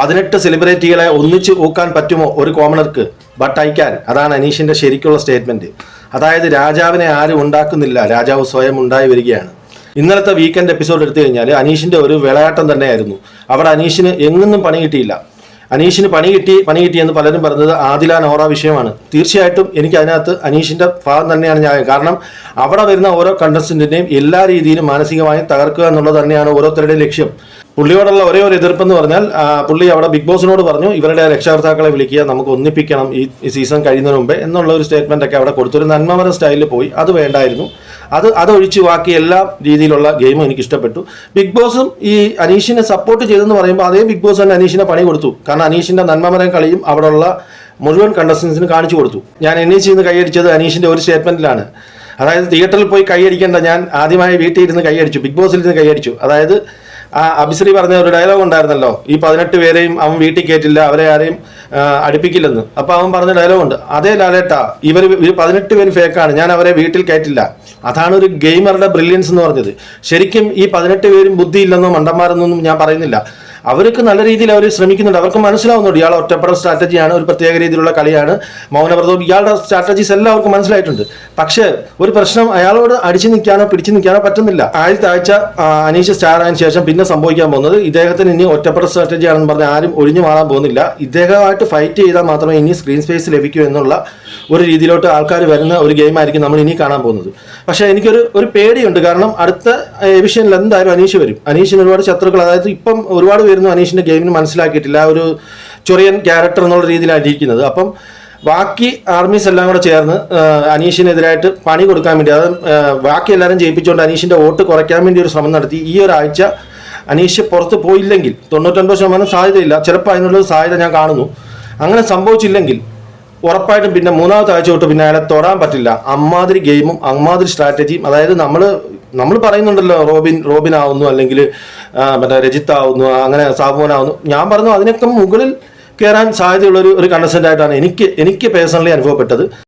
18 സെലിബ്രിറ്റികളെ ഒന്നിച്ച് ഊക്കാൻ പറ്റുമോ ഒരു കോമണർക്ക്? But I can. അതാണ് അനീഷിന്റെ ശരിക്കുള്ള സ്റ്റേറ്റ്മെന്റ്. അതായത് രാജാവിനെ ആരും ഉണ്ടാക്കുന്നില്ല, രാജാവ് സ്വയം ഉണ്ടായി വരികയാണ്. ഇന്നലത്തെ വീക്കെൻഡ് എപ്പിസോഡ് എടുത്തു കഴിഞ്ഞാൽ അനീഷിന്റെ ഒരു വിളയാട്ടം തന്നെയായിരുന്നു. അവിടെ അനീഷിന് എങ്ങൊന്നും പണി കിട്ടിയില്ല. അനീഷിന് പണി കിട്ടിയെന്ന് പലരും പറഞ്ഞത് ആദില നോറ വിഷയമാണ്. തീർച്ചയായിട്ടും എനിക്ക് അതിനകത്ത് അനീഷിന്റെ ഭാഗം തന്നെയാണ് ഞാൻ. കാരണം അവിടെ വരുന്ന ഓരോ കണ്ടസ്റ്റന്റിനെയും എല്ലാ രീതിയിലും മാനസികമായും തകർക്കുക എന്നുള്ളത് തന്നെയാണ് ഓരോരുത്തരുടെയും ലക്ഷ്യം. പുള്ളിയോടുള്ള ഒരേ ഒരു എതിർപ്പെന്ന് പറഞ്ഞാൽ പുള്ളി അവിടെ ബിഗ് ബോസിനോട് പറഞ്ഞു ഇവരുടെ രക്ഷകർത്താക്കളെ വിളിക്കുക, നമുക്ക് ഒന്നിപ്പിക്കണം ഈ സീസൺ കഴിയുന്നതിന് മുമ്പേ എന്നുള്ള ഒരു സ്റ്റേറ്റ്മെന്റ് ഒക്കെ അവിടെ കൊടുത്തൊരു നന്മമര സ്റ്റൈലിൽ പോയി. അത് വേണ്ടായിരുന്നു. അതൊഴിച്ച് ബാക്കി എല്ലാ രീതിയിലുള്ള ഗെയിമും എനിക്ക് ഇഷ്ടപ്പെട്ടു. ബിഗ് ബോസും ഈ അനീഷിനെ സപ്പോർട്ട് ചെയ്തെന്ന് പറയുമ്പോൾ അതേ ബിഗ് ബോസ് തന്നെ അനീഷിനെ പണി കൊടുത്തു. കാരണം അനീഷിന്റെ നന്മമരം കളിയും അവിടെയുള്ള മുഴുവൻ കണ്ടസ്റ്റൻസിന് കാണിച്ചു കൊടുത്തു. ഞാൻ എന്നീച്ച് നിന്ന് കൈയടിച്ചത് അനീഷിന്റെ ഒരു സ്റ്റേറ്റ്മെന്റിലാണ്. അതായത് തിയേറ്ററിൽ പോയി കൈയടിക്കേണ്ട ഞാൻ ആദ്യമായി വീട്ടിൽ ഇരുന്ന് കൈയടിച്ചു, ബിഗ് ബോസിൽ ഇരുന്ന് കൈയടിച്ചു. അതായത് അഭിശ്രീ പറഞ്ഞ ഒരു ഡയലോഗ് ഉണ്ടായിരുന്നല്ലോ, ഈ 18 പേരെയും അവൻ വീട്ടിൽ കയറ്റില്ല, അവരെ ആരെയും അടുപ്പിക്കില്ലെന്ന്. അപ്പൊ അവൻ പറഞ്ഞ ഡയലോഗ് ഉണ്ട്, അതേ ലാലേട്ടാ, ഇവർ 18 പേര് ഫേക്കാണ്, ഞാൻ അവരെ വീട്ടിൽ കയറ്റില്ല. അതാണ് ഒരു ഗെയിമറുടെ ബ്രില്യൻസ് എന്ന് പറഞ്ഞത്. ശരിക്കും ഈ 18 പേരും ബുദ്ധിയില്ലെന്നോ മണ്ടന്മാരെന്നൊന്നും ഞാൻ പറയുന്നില്ല. അവർക്ക് നല്ല രീതിയിൽ അവർ ശ്രമിക്കുന്നുണ്ട്, അവർക്ക് മനസ്സിലാവുന്നുണ്ട് ഇയാൾ ഒറ്റപ്പെടൽ സ്ട്രാറ്റജിയാണ്, ഒരു പ്രത്യേക രീതിയിലുള്ള കളിയാണ്, മൗനവ്രതവും ഇയാളുടെ സ്ട്രാറ്റജീസ് എല്ലാം അവർക്ക് മനസ്സിലായിട്ടുണ്ട്. പക്ഷേ ഒരു പ്രശ്നം, അയാളോട് അടിച്ചു നിൽക്കാനോ പിടിച്ചു നിൽക്കാനോ പറ്റുന്നില്ല. ആദ്യത്തെ ആഴ്ച അനീഷ് സ്റ്റാർ ആയതിനു ശേഷം പിന്നെ സംഭവിക്കാൻ പോകുന്നത്, ഇദ്ദേഹത്തിന് ഇനി ഒറ്റപ്പെടൽ സ്ട്രാറ്റജി ആണെന്ന് പറഞ്ഞാൽ ആരും ഒഴിഞ്ഞു മാറാൻ പോകുന്നില്ല. ഇദ്ദേഹമായിട്ട് ഫൈറ്റ് ചെയ്താൽ മാത്രമേ ഇനി സ്ക്രീൻ സ്പേസ് ലഭിക്കൂ എന്നുള്ള ഒരു രീതിയിലോട്ട് ആൾക്കാർ വരുന്ന ഒരു ഗെയിമായിരിക്കും നമ്മൾ ഇനി കാണാൻ പോകുന്നത്. പക്ഷേ എനിക്കൊരു പേടിയുണ്ട്. കാരണം അടുത്ത എവിഷനിൽ എന്തായാലും അനീഷ് വരും. അനീഷിന് ഒരുപാട് ശത്രുക്കൾ, അതായത് ഇപ്പം ഒരുപാട് പേരൊന്നും അനീഷിന്റെ ഗെയിമിന് മനസ്സിലാക്കിയിട്ടില്ല. ഒരു ചൊറിയൻ ക്യാരക്ടർ എന്നുള്ള രീതിയിലാണ് ഇരിക്കുന്നത്. അപ്പം ബാക്കി ആർമീസ് എല്ലാം കൂടെ ചേർന്ന് അനീഷിനെതിരായിട്ട് പണി കൊടുക്കാൻ വേണ്ടി, അത് ബാക്കി എല്ലാവരും ജയിപ്പിച്ചുകൊണ്ട് അനീഷിന്റെ വോട്ട് കുറയ്ക്കാൻ വേണ്ടി ഒരു ശ്രമം നടത്തി. ഈ ഒരാഴ്ച അനീഷ് പുറത്ത് പോയില്ലെങ്കിൽ 99% സാധ്യതയില്ല, ചിലപ്പോൾ അതിനുള്ളൊരു സാധ്യത ഞാൻ കാണുന്നു. അങ്ങനെ സംഭവിച്ചില്ലെങ്കിൽ ഉറപ്പായിട്ടും പിന്നെ മൂന്നാമത്തെ ആഴ്ച തൊട്ട് പിന്നെ അയാളെ തൊടാൻ പറ്റില്ല. അമ്മാതിരി ഗെയിമും അമ്മാതിരി സ്ട്രാറ്റജിയും. അതായത് നമ്മൾ പറയുന്നുണ്ടല്ലോ റോബിൻ ആവുന്നു, അല്ലെങ്കിൽ മറ്റേ രജിത്ത് ആവുന്നു, അങ്ങനെ സാബുമോനാവുന്നു. ഞാൻ പറഞ്ഞു അതിനൊക്കെ മുകളിൽ കയറാൻ സാധ്യതയുള്ള ഒരു കണ്ടസ്റ്റന്റ് ആയിട്ടാണ് എനിക്ക് പേഴ്സണലി അനുഭവപ്പെട്ടത്.